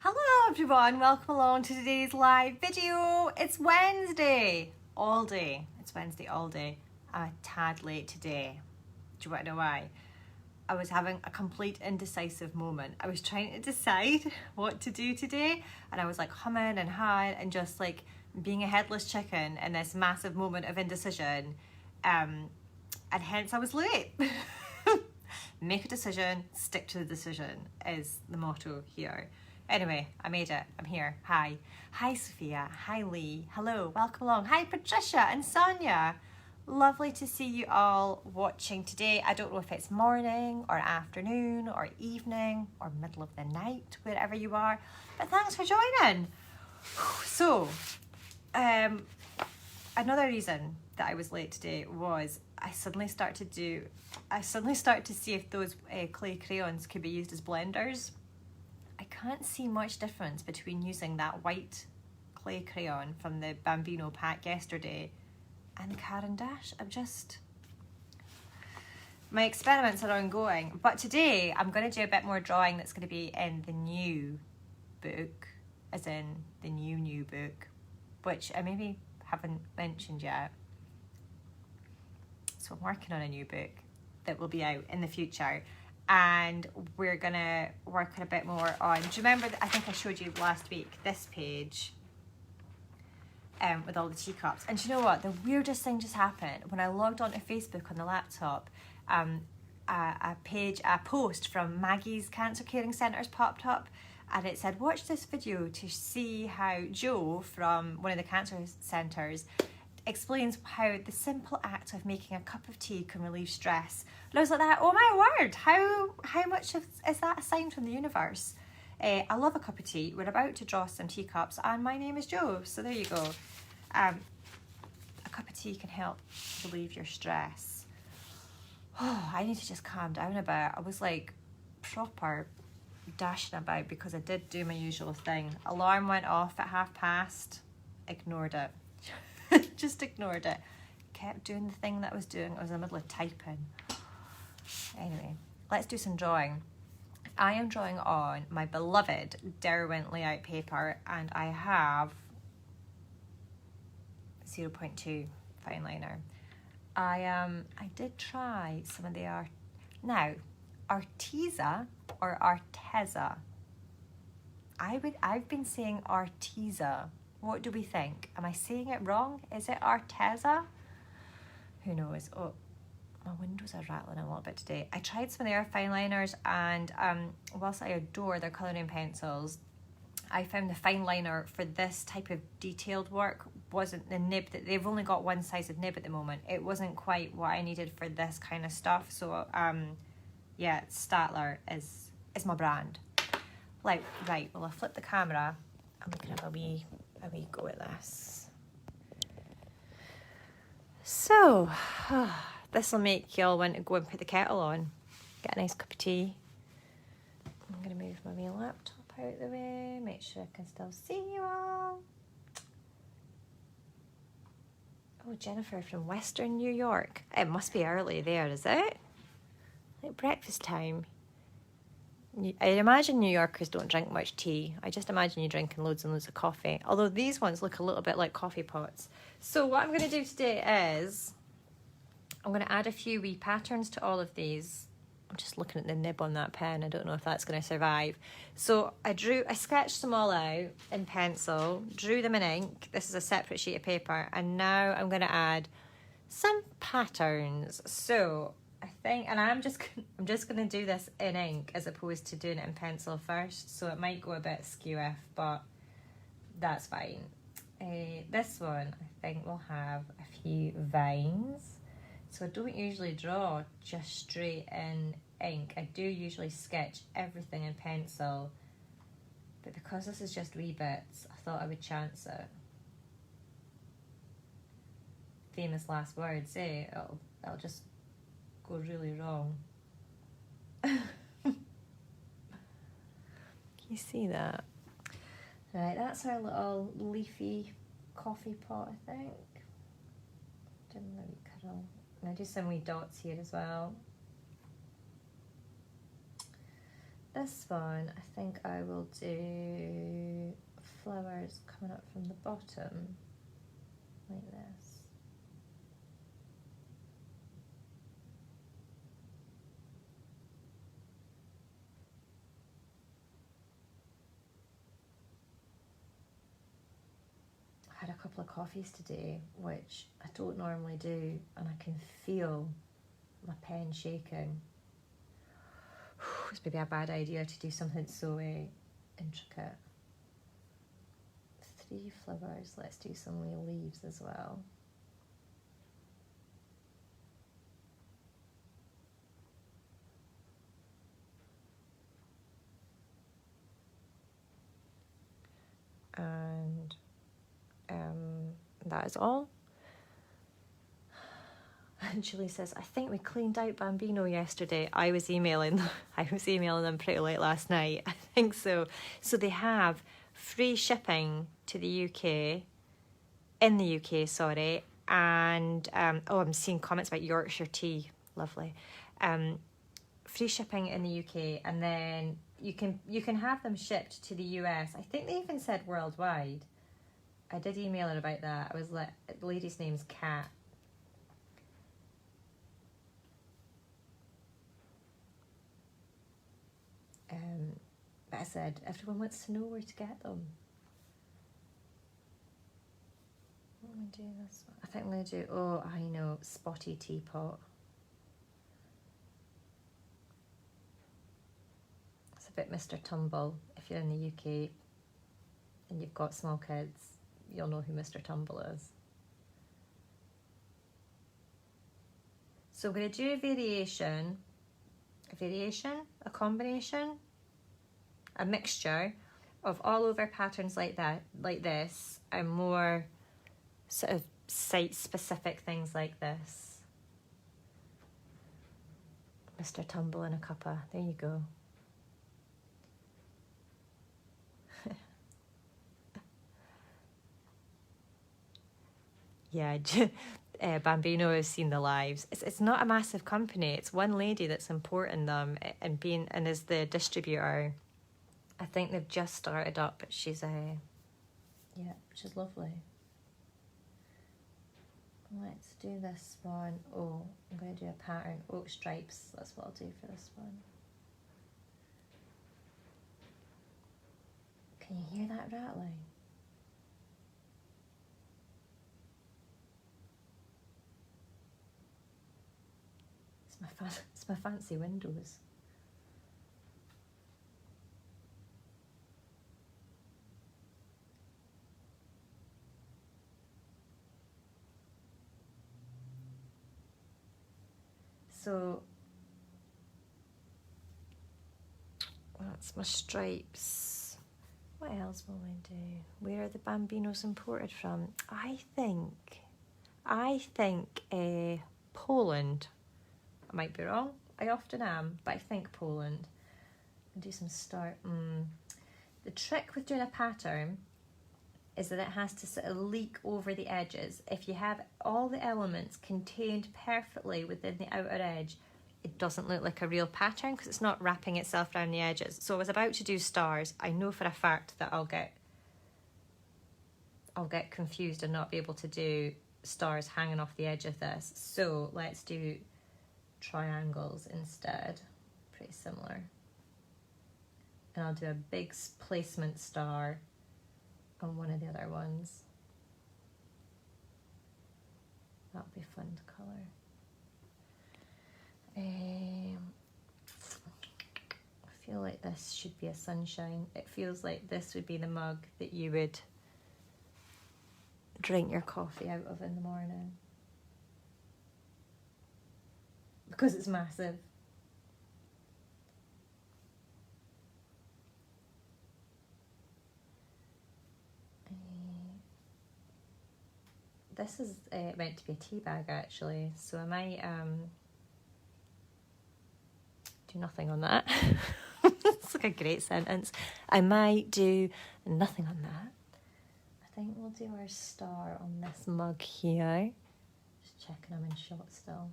Hello everyone, welcome along to today's live video. It's Wednesday all day. It's Wednesday all day. I'm a tad late today. Do you want to know why? I was having a complete indecisive moment. I was trying to decide what to do today and I was like humming and hawing and just like being a headless chicken in this massive moment of indecision. And hence I was late. Make a decision, stick to the decision is the motto here. Anyway, I made it. I'm here. Hi. Hi, Sophia. Hi, Lee. Hello. Welcome along. Hi, Patricia and Sonia. Lovely to see you all watching today. I don't know if it's morning or afternoon or evening or middle of the night, wherever you are, but thanks for joining. So, another reason that I was late today was I suddenly started to see if those clay crayons could be used as blenders. I can't see much difference between using that white clay crayon from the Bambino pack yesterday and the Caran d'Ache. My experiments are ongoing, but today I'm going to do a bit more drawing that's going to be in the new book, as in the new book, which I maybe haven't mentioned yet. So I'm working on a new book that will be out in the future. And we're going to work a bit more on, do you remember, I think I showed you last week, this page with all the teacups. And do you know what? The weirdest thing just happened. When I logged onto Facebook on the laptop, a post from Maggie's Cancer Caring Centres popped up. And it said, watch this video to see how Joe from one of the cancer centres explains how the simple act of making a cup of tea can relieve stress. And I was like, oh my word, how much is that a sign from the universe? I love a cup of tea. We're about to draw some teacups and my name is Joe, so there you go. A cup of tea can help relieve your stress. Oh, I need to just calm down a bit. I was like proper dashing about because I did do my usual thing. Alarm went off at past, ignored it. Just ignored it. Kept doing the thing that I was doing. I was in the middle of typing. Anyway, let's do some drawing. I am drawing on my beloved Derwent layout paper and I have 0.2 fine liner. I did try some of the Arteza or Arteza. I've been saying Arteza. What do we think? Am I saying it wrong? Is it Arteza? Who knows? Oh, my windows are rattling a little bit today. I tried some of their fine liners and whilst I adore their colouring pencils, I found the fine liner for this type of detailed work wasn't the nib that they've only got one size of nib at the moment. It wasn't quite what I needed for this kind of stuff. So yeah, Statler is my brand. Right, well, I'll flip the camera and we can have a wee go at this. So, this will make y'all want to go and put the kettle on. Get a nice cup of tea. I'm going to move my wee laptop out the way, make sure I can still see you all. Oh, Jennifer from Western New York. It must be early there, is it? Like breakfast time. I imagine New Yorkers don't drink much tea. I just imagine you drinking loads and loads of coffee. Although these ones look a little bit like coffee pots. So what I'm going to do today is I'm going to add a few wee patterns to all of these. I'm just looking at the nib on that pen. I don't know if that's going to survive. So I sketched them all out in pencil, drew them in ink. This is a separate sheet of paper. And now I'm going to add some patterns. So I think, and I'm just going to do this in ink as opposed to doing it in pencil first. So it might go a bit skew-iff, but that's fine. This one, I think, will have a few vines. So I don't usually draw just straight in ink. I do usually sketch everything in pencil. But because this is just wee bits, I thought I would chance it. Famous last words, eh? It'll just go really wrong. Can you see that? Right, that's our little leafy coffee pot, I think. Dim the wee curl. And I do some wee dots here as well. this one, I think I will do flowers coming up from the bottom, like this. I had a couple of coffees today, which I don't normally do, and I can feel my pen shaking. It's maybe a bad idea to do something so intricate. 3 flowers, let's do some little leaves as well. And that is all. And Julie says, I think we cleaned out Bambino yesterday. I was emailing them pretty late last night. I think so. So they have free shipping to the UK, in the UK, sorry. And, I'm seeing comments about Yorkshire tea. Lovely. Free shipping in the UK, and then you can have them shipped to the US. I think they even said worldwide. I did email her about that. I was like, the lady's name's Kat. But I said, everyone wants to know where to get them. What am I doing this one? I think I'm going to do, I know, spotty teapot. It's a bit Mr. Tumble. If you're in the UK and you've got small kids, you'll know who Mr. Tumble is. So we're going to do a combination, a mixture of all over patterns like this, and more sort of site specific things like this. Mr. Tumble and a cuppa, there you go. Yeah, Bambino has seen the lives. It's not a massive company. It's one lady that's importing them and is the distributor. I think they've just started up, but she's lovely. Let's do this one. I'm going to do a pattern. Oak stripes. That's what I'll do for this one. Can you hear that rattling? It's my fancy windows. So that's my stripes. What else will I do? Where are the Bambinos imported from? I think Poland. I might be wrong. I often am, but I think Poland. And do some start. The trick with doing a pattern is that it has to sort of leak over the edges. If you have all the elements contained perfectly within the outer edge, it doesn't look like a real pattern because it's not wrapping itself around the edges. So I was about to do stars. I know for a fact that I'll get confused and not be able to do stars hanging off the edge of this. So let's do triangles instead. Pretty similar. And I'll do a big placement star on one of the other ones. That'll be fun to colour. I feel like this should be a sunshine. It feels like this would be the mug that you would drink your coffee out of in the morning. Because it's massive. This is meant to be a tea bag actually, so I might do nothing on that. It's like a great sentence. I might do nothing on that. I think we'll do our star on this mug here. Just checking I'm in shot still.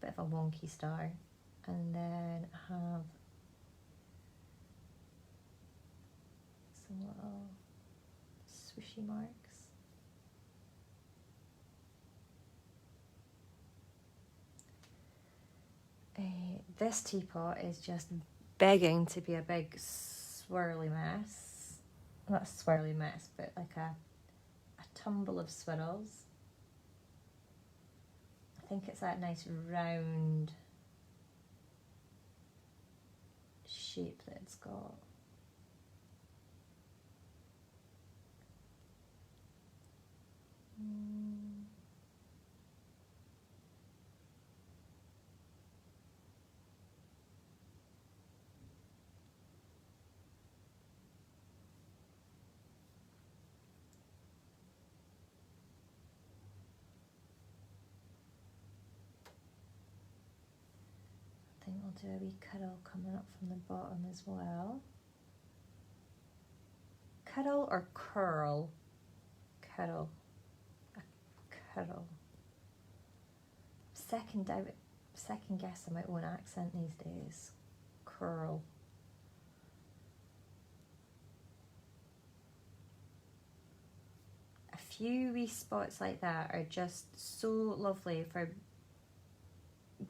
Bit of a wonky star. And then I have some little swooshy marks. This teapot is just begging to be a big swirly mess. Not a swirly mess, but like a tumble of swirls. I think it's that nice round shape that it's got. I think we'll do a wee curl coming up from the bottom as well. Curl or curl? Curl. A curl. Second guessing my own accent these days. Curl. A few wee spots like that are just so lovely for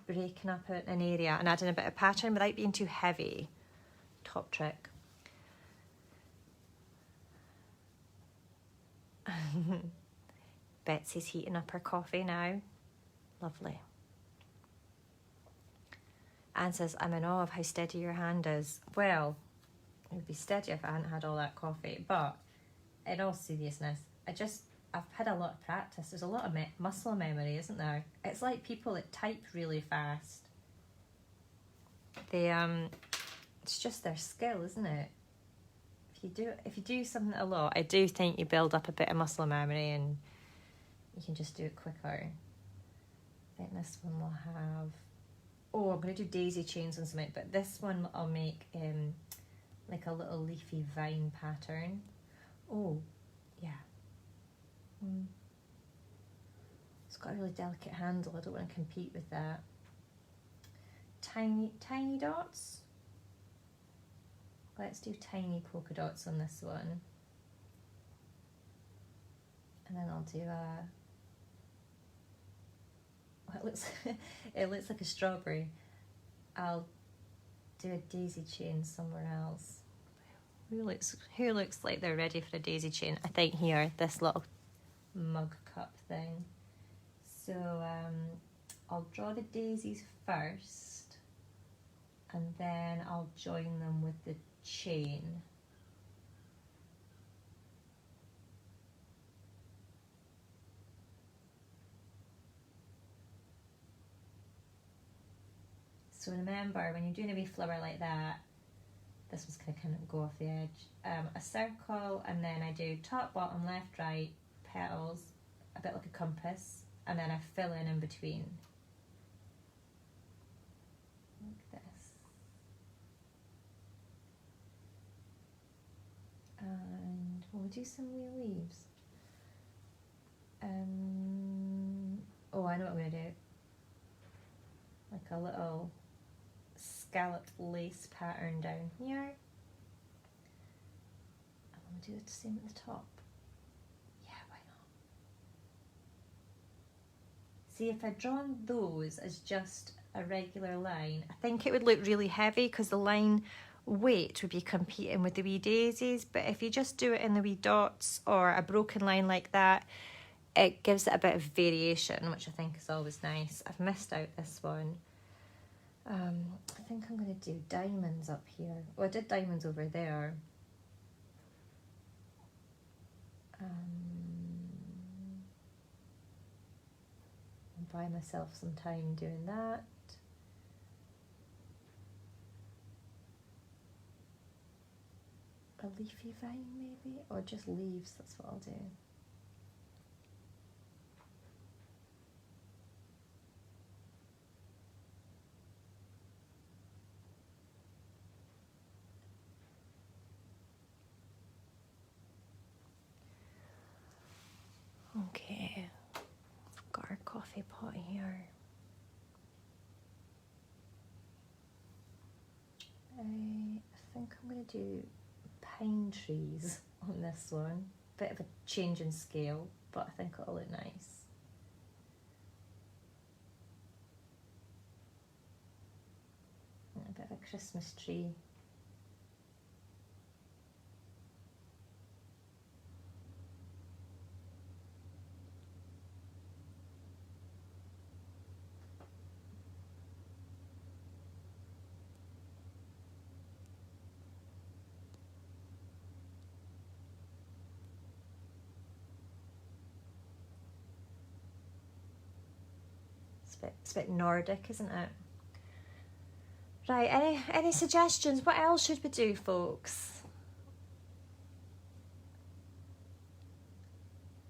breaking up an area and adding a bit of pattern without being too heavy. Top trick. Betsy's heating up her coffee now. Lovely. Anne says, I'm in awe of how steady your hand is. Well, it would be steady if I hadn't had all that coffee, but in all seriousness, I've had a lot of practice. There's a lot of muscle memory, isn't there? It's like people that type really fast. It's just their skill, isn't it? If you do something a lot, I do think you build up a bit of muscle memory and you can just do it quicker. I think this one will have... Oh, I'm going to do daisy chains on something, but this one I'll make like a little leafy vine pattern. Oh, yeah. It's got a really delicate handle. I don't want to compete with that. Tiny dots. Let's do tiny polka dots on this one. And then I'll do it looks like a strawberry. I'll do a daisy chain somewhere else. Who looks like they're ready for a daisy chain? I think here, this little mug cup thing. So I'll draw the daisies first, and then I'll join them with the chain. So remember, when you're doing a wee flower like that, this was going to kind of go off the edge. A circle, and then I do top, bottom, left, right, petals, a bit like a compass, and then I fill in between. Like this. And we'll do some wee leaves. Oh, I know what I'm going to do. Like a little scalloped lace pattern down here. And we'll do the same at the top. Yeah, why not? See, if I'd drawn those as just a regular line, I think it would look really heavy because the line weight would be competing with the wee daisies. But if you just do it in the wee dots or a broken line like that, it gives it a bit of variation, which I think is always nice. I've missed out this one. I think I'm going to do diamonds up here. Oh, I did diamonds over there. I'll buy myself some time doing that. A leafy vine maybe, or just leaves, that's what I'll do. Okay, I've got our coffee pot here. going to do pine trees on this one. Bit of a change in scale, but I think it'll look nice. And a bit of a Christmas tree. It's a bit Nordic, isn't it? Right, any suggestions? What else should we do, folks?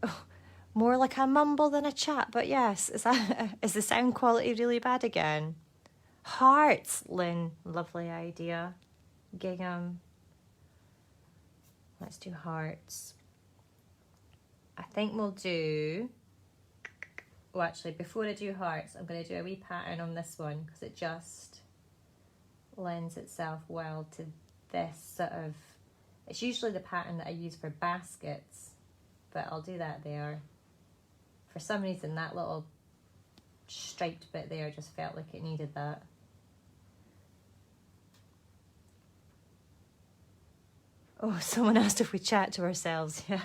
Oh, more like a mumble than a chat, but yes, is the sound quality really bad again? Hearts, Lynn, lovely idea. Gingham. Let's do hearts. I think we'll do... Oh, actually, before I do hearts, I'm going to do a wee pattern on this one because it just lends itself well to this sort of... It's usually the pattern that I use for baskets, but I'll do that there. For some reason, that little striped bit there just felt like it needed that. Oh, someone asked if we chat to ourselves. Yeah.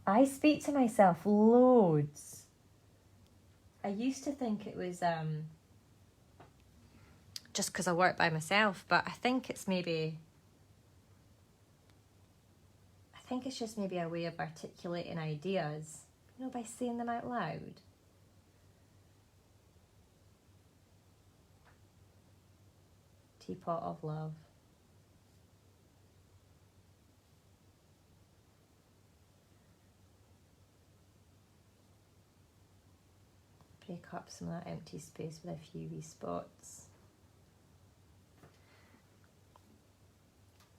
I speak to myself loads. I used to think it was just because I work by myself, but I think it's just maybe a way of articulating ideas, you know, by saying them out loud. Teapot of love. Break up some of that empty space with a few wee spots.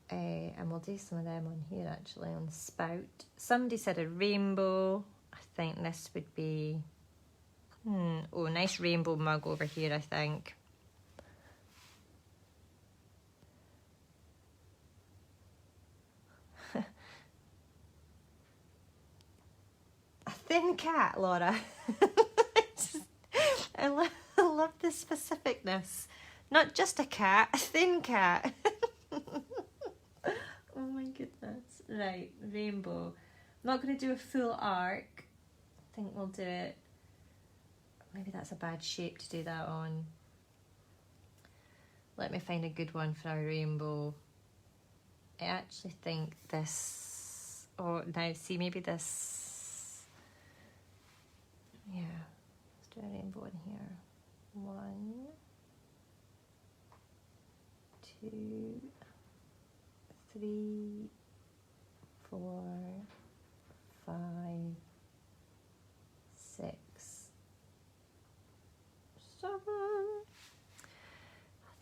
And we'll do some of them on here actually, on the spout. Somebody said a rainbow. I think this would be... Oh, nice rainbow mug over here, I think. A thin cat, Laura. I love the specificness. Not just a cat, a thin cat. Oh my goodness. Right, rainbow. I'm not going to do a full arc. I think we'll do it. Maybe that's a bad shape to do that on. Let me find a good one for our rainbow. I actually think this... Oh, now see, maybe this... Yeah. Do a rainbow in here. 1, 2, 3, 4, 5, 6, 7. I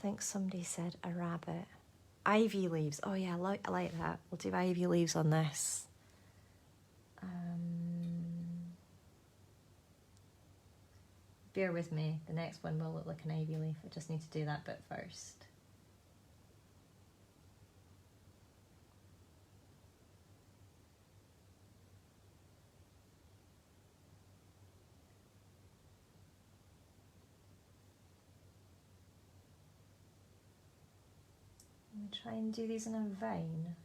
think somebody said a rabbit. Ivy leaves. Oh yeah, I like that. We'll do ivy leaves on this. Bear with me, the next one will look like an ivy leaf. I just need to do that bit first. I'm going to try and do these in a vine.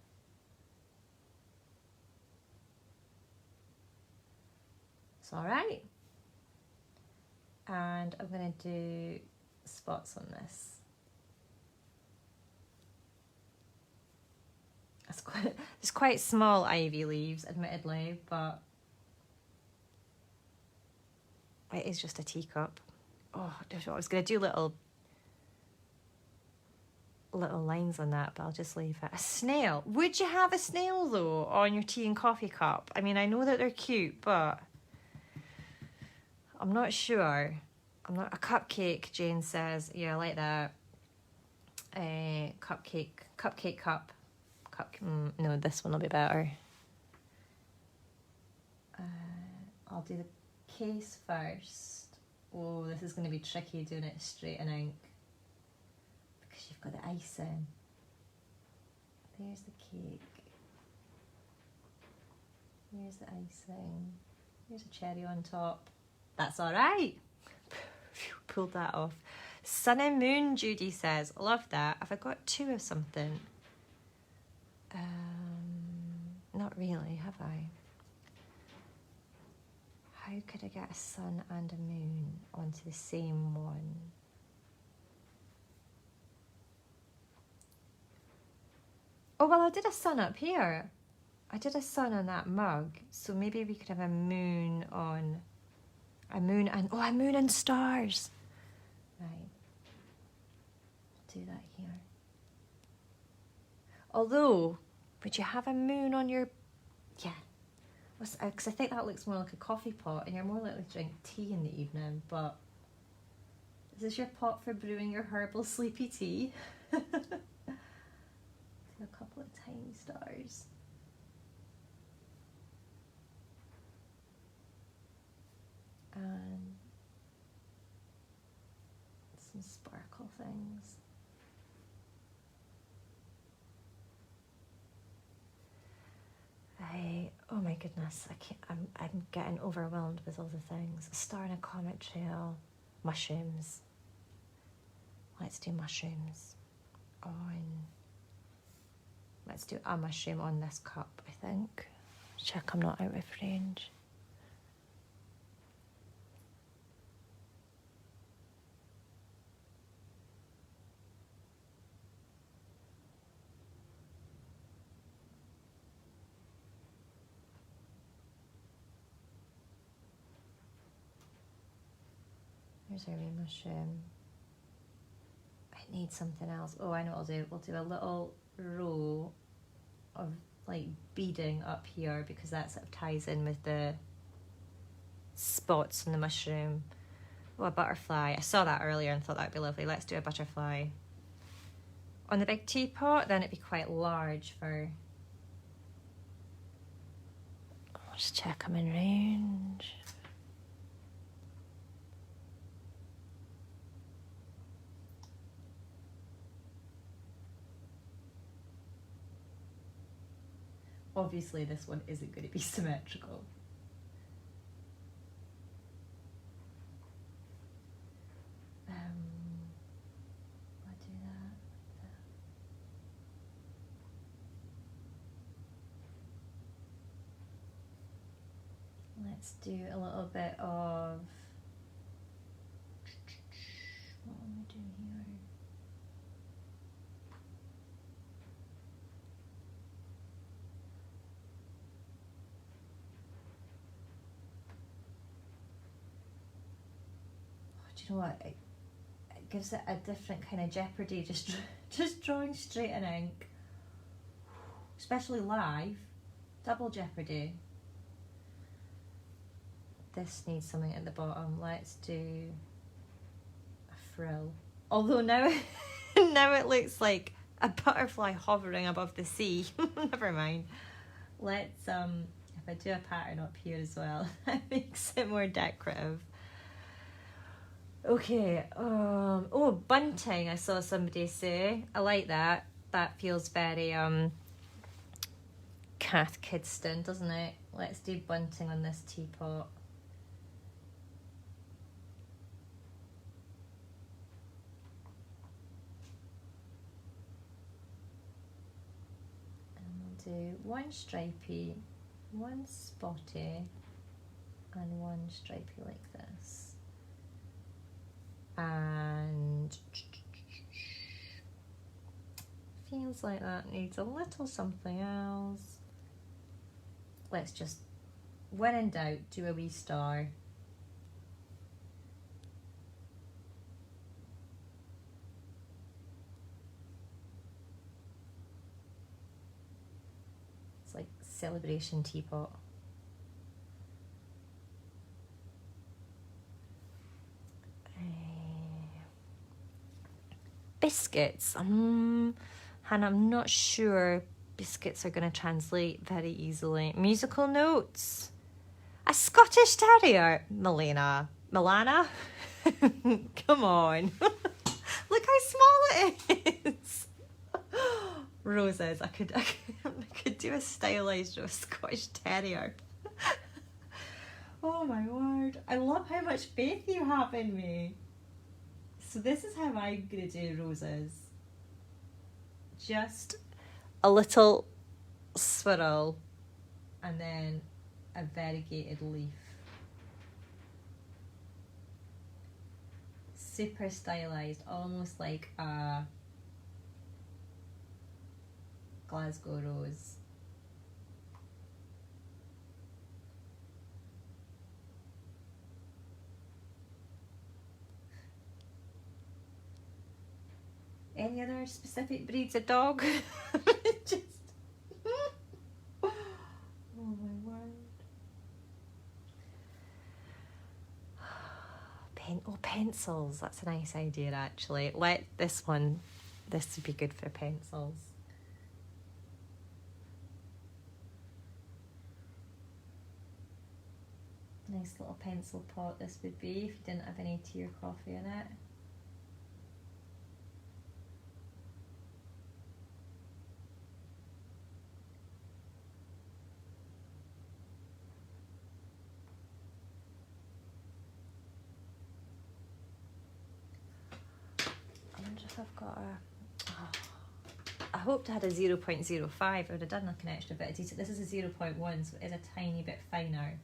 It's alright. And I'm going to do spots on this. It's quite small ivy leaves, admittedly, but it is just a teacup. Oh, I was going to do little lines on that, but I'll just leave it. A snail. Would you have a snail, though, on your tea and coffee cup? I mean, I know that they're cute, but... I'm not sure. I'm not a cupcake, Jane says. Yeah, I like that. Cupcake cup. No, this one will be better. I'll do the case first. Oh, this is going to be tricky doing it straight in ink because you've got the ice in. There's the cake. Here's the icing. Here's a cherry on top. That's all right. Pulled that off. Sun and moon, Judy says. Love that. Have I got two of something? Not really, have I? How could I get a sun and a moon onto the same one? Oh, well, I did a sun up here. I did a sun on that mug, so maybe we could have a moon on... a moon and stars. Right. Do that here. Although, would you have a moon on your... Yeah. Because I think that looks more like a coffee pot, and you're more likely to drink tea in the evening, but... Is this your pot for brewing your herbal sleepy tea? Do a couple of tiny stars. And some sparkle things. Oh my goodness, I'm getting overwhelmed with all the things. A star and a comet trail, mushrooms. Let's do mushrooms on, let's do a mushroom on this cup, I think. Check I'm not out of range. Here's our wee mushroom. I need something else. Oh, I know what I'll do. We'll do a little row of like beading up here because that sort of ties in with the spots on the mushroom. Oh, a butterfly. I saw that earlier and thought that'd be lovely. Let's do a butterfly. On the big teapot, then it'd be quite large for... I'll just check I'm in range. Obviously this one isn't going to be symmetrical. I'll do that like that. Let's do a little bit of... What am I doing here? You know what, it gives it a different kind of jeopardy, just drawing straight in ink, especially live, double jeopardy. This needs something at the bottom. Let's do a frill, although now now it looks like a butterfly hovering above the sea. Never mind. Let's if I do a pattern up here as well, that makes it more decorative. Okay, oh, bunting, I saw somebody say. I like that. That feels very, Cath Kidston, doesn't it? Let's do bunting on this teapot. And we'll do one stripy, one spotty, and one stripy like this. And feels like that needs a little something else. Let's just, when in doubt, do a wee star. It's like celebration teapot. Biscuits, and I'm not sure biscuits are going to translate very easily. Musical notes. A Scottish Terrier, Milana. Come on. Look how small it is. roses. I could I could do a stylized rose Scottish Terrier. Oh my word. I love how much faith you have in me. So this is how I'm going to do roses. Just a little swirl and then a variegated leaf. Super stylized, almost like a Glasgow rose. Any other specific breeds of dog? Just oh my word. Pencils. That's a nice idea actually. This would be good for pencils. Nice little pencil pot this would be if you didn't have any tea or coffee in it. I wonder if I've got a... Oh, I hoped I had a 0.05. I would have done like an extra bit of detail. This is a 0.1, so it is a tiny bit finer.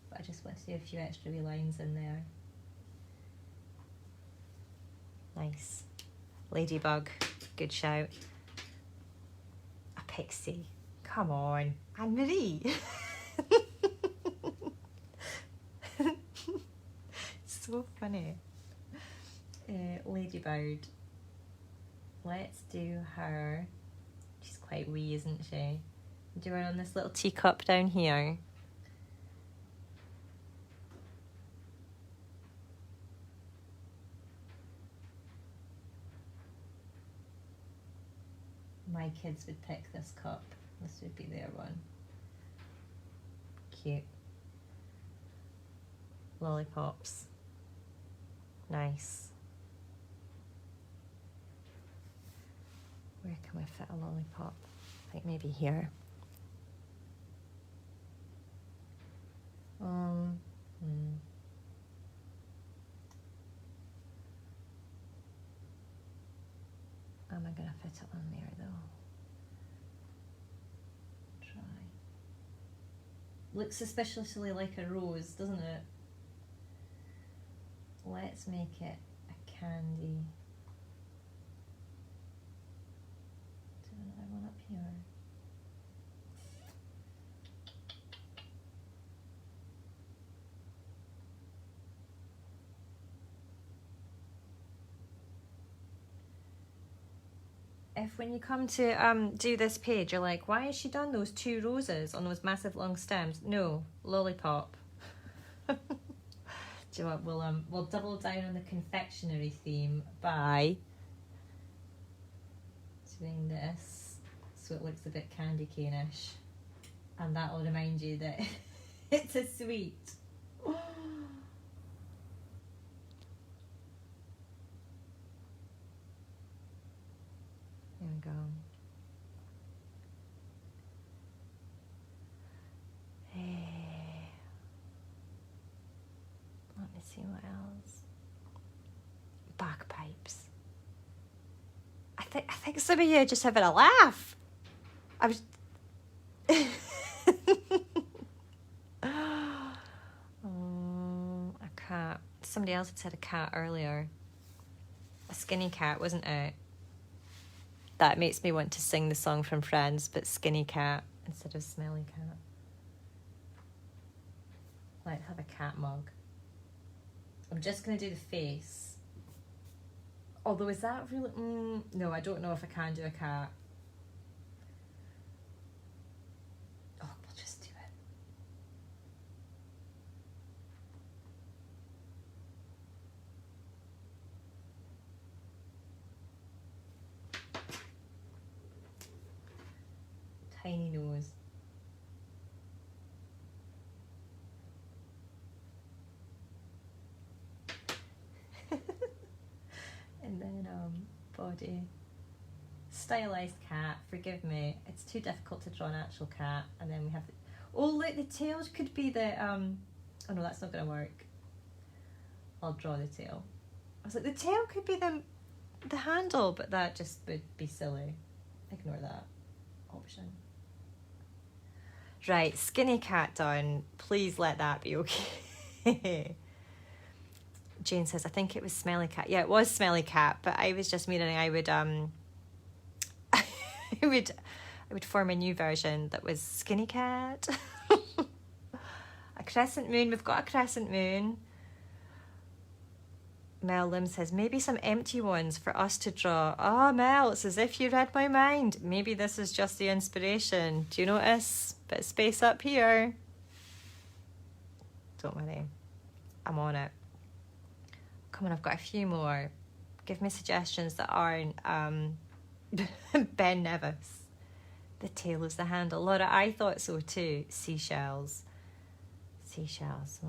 But I just want to do a few extra wee lines in there. Nice. Ladybug, good shout. A pixie, come on. Anne Marie. So funny. Ladybird. Let's do her. She's quite wee, isn't she? Do her on this little teacup down here. My kids would pick this cup. This would be their one. Cute. Lollipops. Nice. Where can we fit a lollipop? I think maybe here. Am I gonna fit it on there though? Try. Looks suspiciously like a rose, doesn't it? Let's make it a candy. Do another one up here. If when you come to do this page, you're like, why has she done those 2 roses on those massive long stems? No, lollipop. Do you know what? We'll double down on the confectionery theme by doing this so it looks a bit candy cane-ish, and that will remind you that it's a sweet. There we go. Hey. Let me see what else. Bagpipes. I think some of you are just having a laugh. I was. A cat. Somebody else had said a cat earlier. A skinny cat, wasn't it? That makes me want to sing the song from Friends, but skinny cat instead of smelly cat. Let's have a cat mug. I'm just going to do the face. Although, is that really... no, I don't know if I can do a cat. Oh, we'll just do it. Tiny nose. And then body. Stylized cat, forgive me. It's too difficult to draw an actual cat. And then we have oh look, the tail could be the oh no, that's not gonna work. I'll draw the tail. I was like, the tail could be the handle, but that just would be silly. Ignore that option. Right, skinny cat done. Please let that be okay. Jane says, I think it was smelly cat. Yeah, it was smelly cat, but I was just meaning I would I would form a new version that was skinny cat. A crescent moon. We've got a crescent moon. Mel Lim says, maybe some empty ones for us to draw. Oh, Mel, it's as if you read my mind. Maybe this is just the inspiration. Do you notice? Bit of space up here. Don't worry. I'm on it. Come on, I've got a few more. Give me suggestions that aren't Ben Nevis. The tail is the handle. Laura, I thought so too. Seashells. Seashells.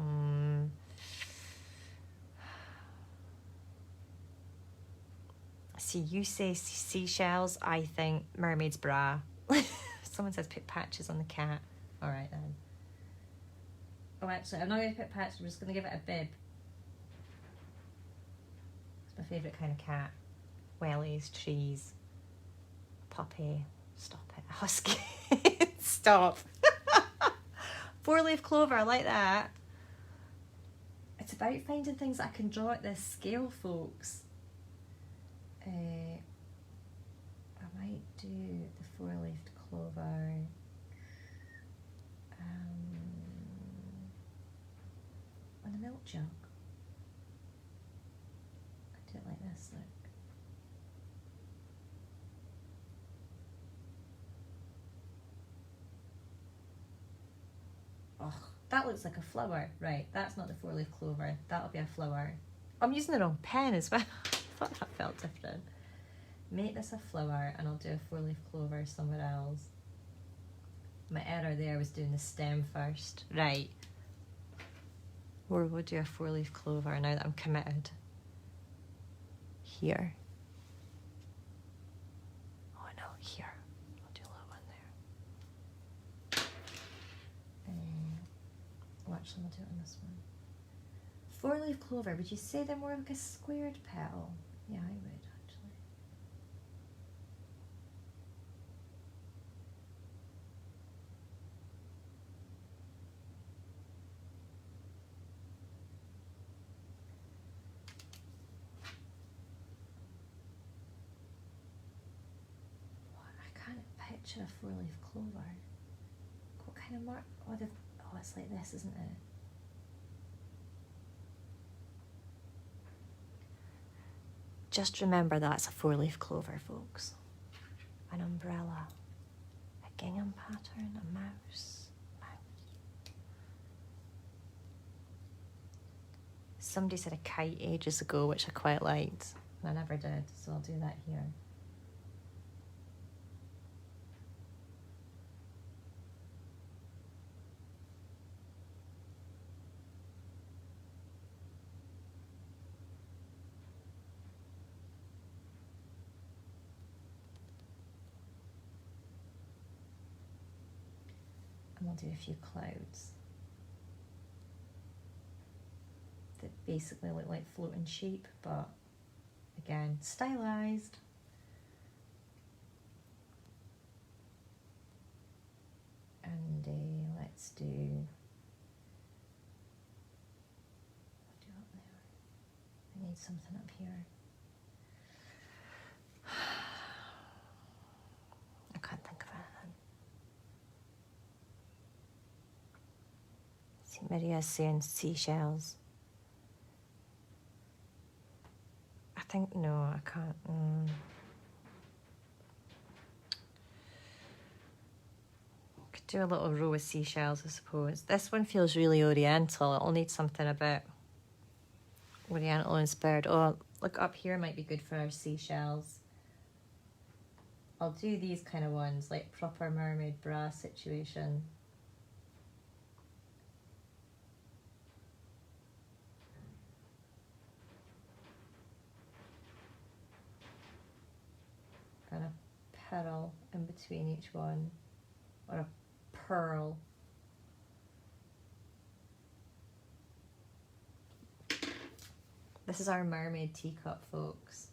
See, you say seashells, I think mermaid's bra. Someone says put patches on the cat. All right then. Oh, actually, I'm not going to put patches. I'm just going to give it a bib. It's my favourite kind of cat. Wellies, trees, puppy. Stop it. Husky. Stop. Four-leaf clover, I like that. It's about finding things that I can draw at this scale, folks. I might do the four-leafed clover. On a milk jug. I do it like this, look. Oh, that looks like a flower. Right, that's not the four-leaf clover. That'll be a flower. I'm using the wrong pen as well. I thought that felt different. Make this a flower and I'll do a four-leaf clover somewhere else. My error there was doing the stem first. Right. Or we'll do a four-leaf clover now that I'm committed. Here. Oh no, here. I'll do a little one there. Oh, actually, I'll do it on this one. Four-leaf clover, would you say they're more like a squared petal? Yeah, I would actually. What? I can't picture a four-leaf clover. What kind of mark? Oh, it's like this, isn't it? Just remember that's a four-leaf clover, folks. An umbrella, a gingham pattern, a mouse. Somebody said a kite ages ago, which I quite liked, and I never did, so I'll do that here. And we'll do a few clouds that basically look like floating sheep, but again, stylized. And let's do, what do up there? I need something up here. I can't think of anything. See, Maria's saying seashells. I think, no, I can't. Could do a little row of seashells, I suppose. This one feels really oriental. It'll need something a bit oriental inspired. Oh, look, up here might be good for our seashells. I'll do these kind of ones, like proper mermaid bra situation. Kind of pearl in between each one, or a pearl. This is our mermaid teacup, folks.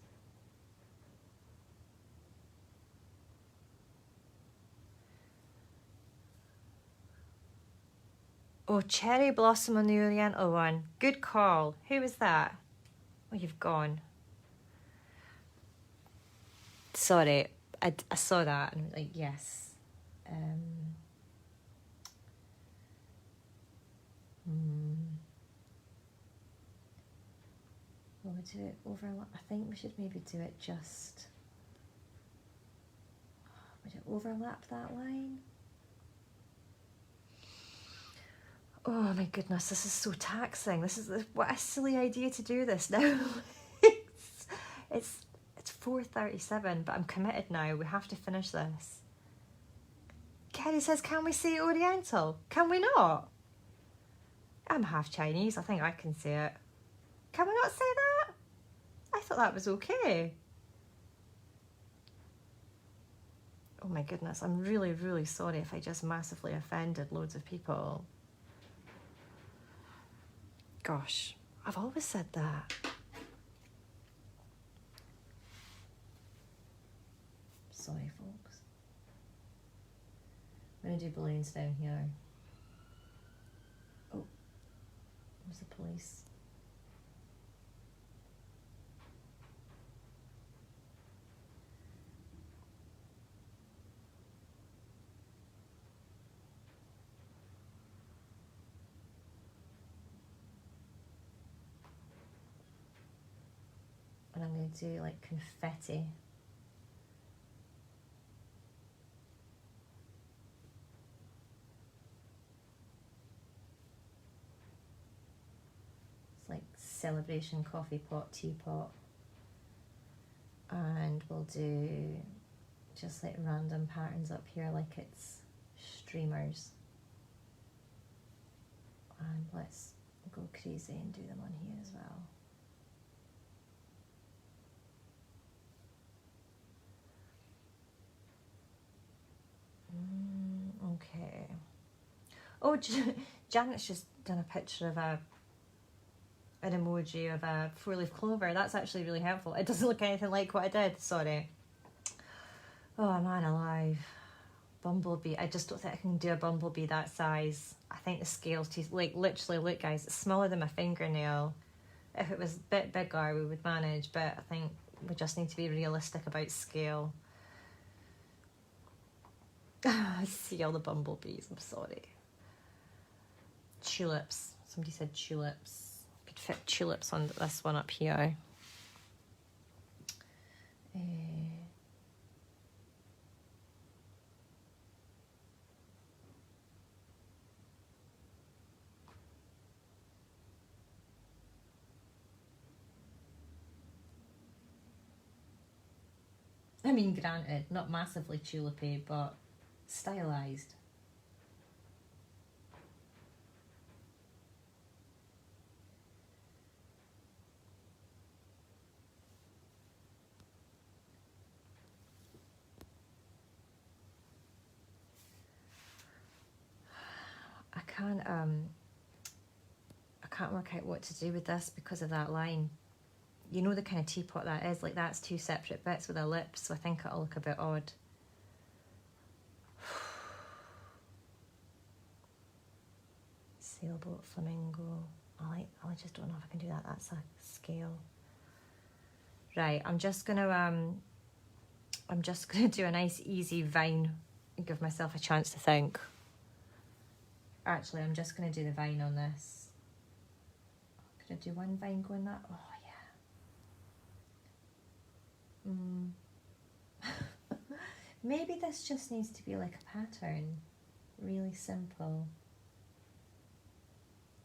Oh, cherry blossom on the oriental one. Good call. Who was that? Oh, you've gone. Sorry, I saw that and I was like, yes. Will we do it overlap? I think we should maybe do it just... Would it overlap that line? Oh my goodness, this is so taxing. This is what a silly idea to do this now. it's 4:37, but I'm committed now. We have to finish this. Kerry says, can we say Oriental? Can we not? I'm half Chinese. I think I can say it. Can we not say that? I thought that was okay. Oh my goodness, I'm really, really sorry if I just massively offended loads of people. Gosh, I've always said that. Sorry, folks. I'm going to do balloons down here. Oh, there's the police. And I'm going to do like confetti. It's like celebration coffee pot, teapot. And we'll do just like random patterns up here like it's streamers. And let's go crazy and do them on here as well. Okay. Oh, Janet's just done a picture of an emoji of a 4-leaf clover. That's actually really helpful. It doesn't look anything like what I did, sorry. Oh man alive. Bumblebee. I just don't think I can do a bumblebee that size. I think the scale's too, like literally, look guys, it's smaller than my fingernail. If it was a bit bigger we would manage, but I think we just need to be realistic about scale. I see all the bumblebees, I'm sorry. Tulips. Somebody said tulips. Could fit tulips on this one up here. I mean, granted, not massively tulipy, but stylised. I can't work out what to do with this because of that line. You know the kind of teapot that is, like that's two separate bits with a lip, so I think it'll look a bit odd. Sailboat, flamingo. I just don't know if I can do that. That's a scale. Right, I'm just gonna do a nice easy vine and give myself a chance to think. Actually, I'm just gonna do the vine on this. Could I do one vine going that? Oh yeah. Maybe this just needs to be like a pattern. Really simple.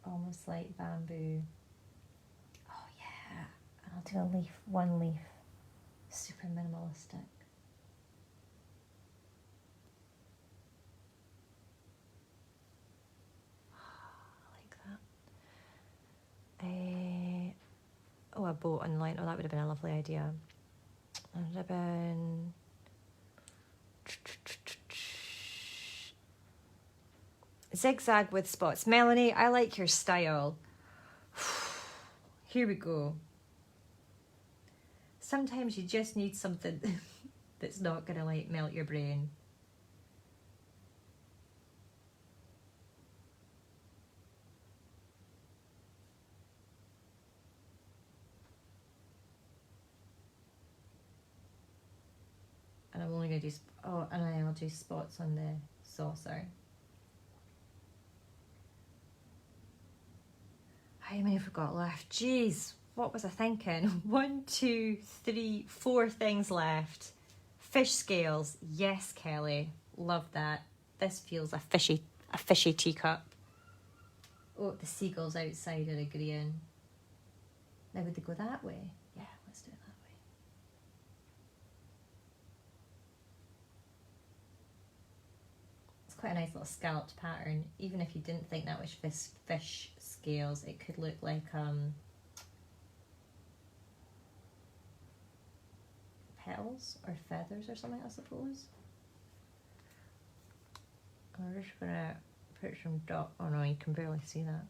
Almost like bamboo. Oh yeah. And I'll do a leaf, one leaf. Super minimalistic. Oh, a boat on the line. Oh, that would have been a lovely idea. A ribbon. Zigzag with spots. Melanie, I like your style. Here we go. Sometimes you just need something that's not gonna like melt your brain. And I'm only gonna do, oh, and I'll do spots on the saucer. How many have we got left? Jeez, what was I thinking? 1, 2, 3, 4 things left. Fish scales, yes, Kelly, love that. This feels a fishy teacup. Oh, the seagulls outside are agreeing. Now would they go that way? Yeah, let's do it that way. It's quite a nice little scalloped pattern. Even if you didn't think that was fish scales, it could look like petals or feathers or something, I suppose. I'm just gonna put some dot. Oh no, you can barely see that.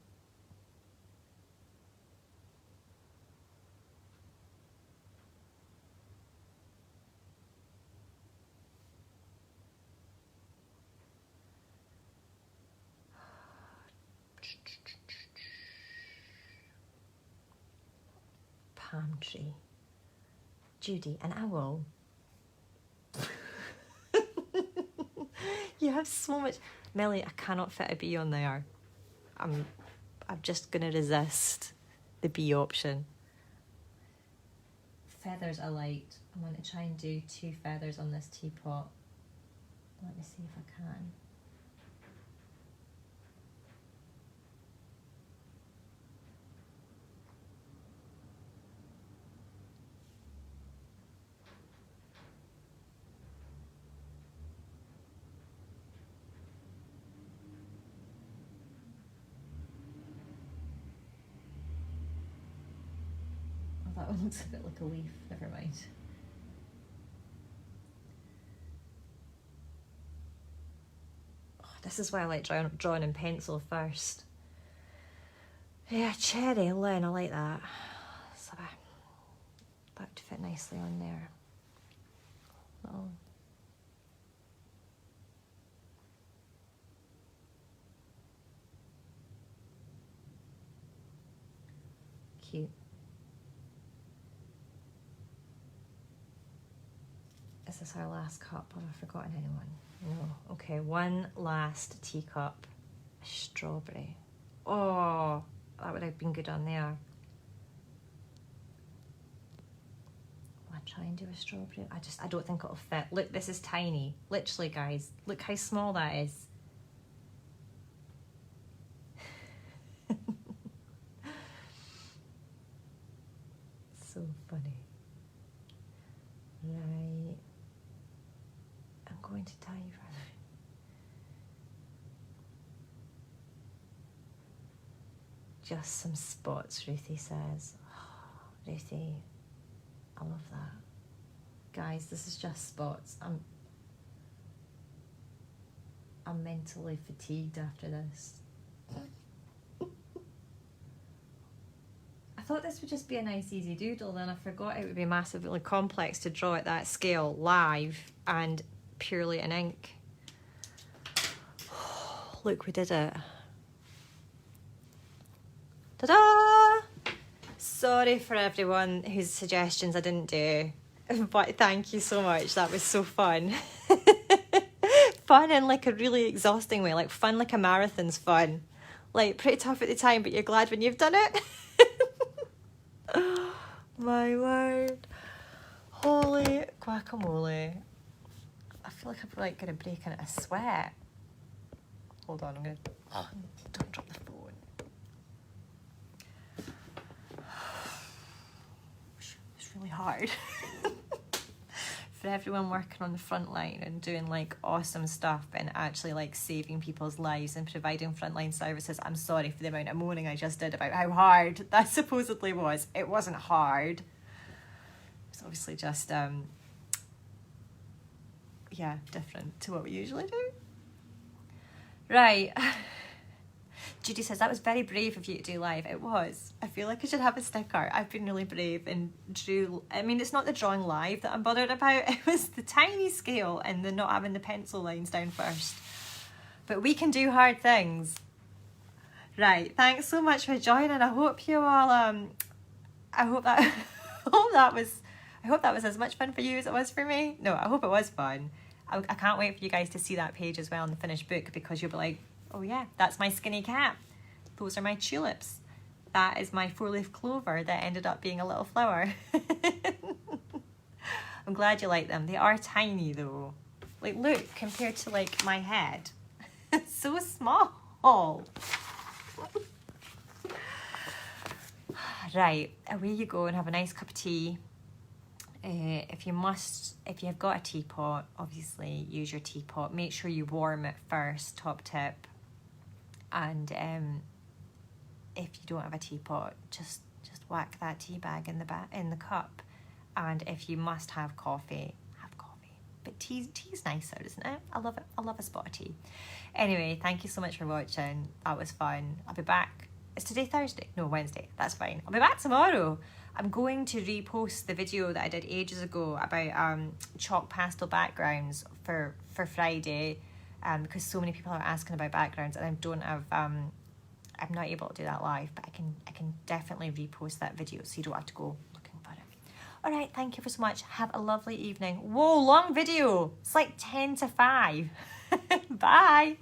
Palm tree. Judy, an owl. You have so much. Melly, I cannot fit a bee on there. I'm just gonna resist the bee option. Feathers I liked. I'm going to try and do 2 feathers on this teapot. Let me see if I can. That one looks a bit like a leaf, never mind. Oh, this is why I like drawing in pencil first. Yeah, cherry, Lynn, I like that. So that would fit nicely on there. Oh. Cute. Is this our last cup? Have I forgotten anyone? No. Okay, one last teacup. A strawberry. Oh, that would have been good on there. Will I try and do a strawberry? I don't think it'll fit. Look, this is tiny. Literally, guys. Look how small that is. So funny. Right. I'm going to tell you further. Just some spots, Ruthie says. Oh, Ruthie, I love that. Guys, this is just spots. I'm mentally fatigued after this. I thought this would just be a nice easy doodle, then I forgot it would be massively complex to draw at that scale live and purely in ink. Look, we did it. Ta-da! Sorry for everyone whose suggestions I didn't do, but thank you so much. That was so fun. Fun in like a really exhausting way, like fun like a marathon's fun. Like pretty tough at the time, but you're glad when you've done it. My word. Holy guacamole. I feel like I'm like gonna break into a sweat. Hold on, I'm gonna don't drop the phone. It's really hard. For everyone working on the front line and doing like awesome stuff and actually like saving people's lives and providing frontline services, I'm sorry for the amount of moaning I just did about how hard that supposedly was. It wasn't hard. It's obviously just yeah, different to what we usually do. Right. Judy says, that was very brave of you to do live. It was. I feel like I should have a sticker. I've been really brave and drew. I mean, it's not the drawing live that I'm bothered about. It was the tiny scale and the not having the pencil lines down first. But we can do hard things. Right. Thanks so much for joining. I hope you all, I hope that, I hope that was as much fun for you as it was for me. No, I hope it was fun. I can't wait for you guys to see that page as well in the finished book, because you'll be like, oh yeah, that's my skinny cat. Those are my tulips. That is my 4-leaf clover that ended up being a little flower. I'm glad you like them. They are tiny though. Like, look, compared to like my head. It's so small. Right, away you go and have a nice cup of tea. If you've got a teapot, obviously use your teapot. Make sure you warm it first, top tip. And if you don't have a teapot, just whack that tea bag in the cup. And if you must have coffee, have coffee. But tea's nicer, isn't it? I love it. I love a spot of tea. Anyway, thank you so much for watching. That was fun. I'll be back. Is today Thursday? No, Wednesday. That's fine. I'll be back tomorrow. I'm going to repost the video that I did ages ago about chalk pastel backgrounds for Friday, because so many people are asking about backgrounds, and I don't have I'm not able to do that live, but I can definitely repost that video so you don't have to go looking for it. All right, thank you so much. Have a lovely evening. Whoa, long video. It's like 10 to 5. Bye.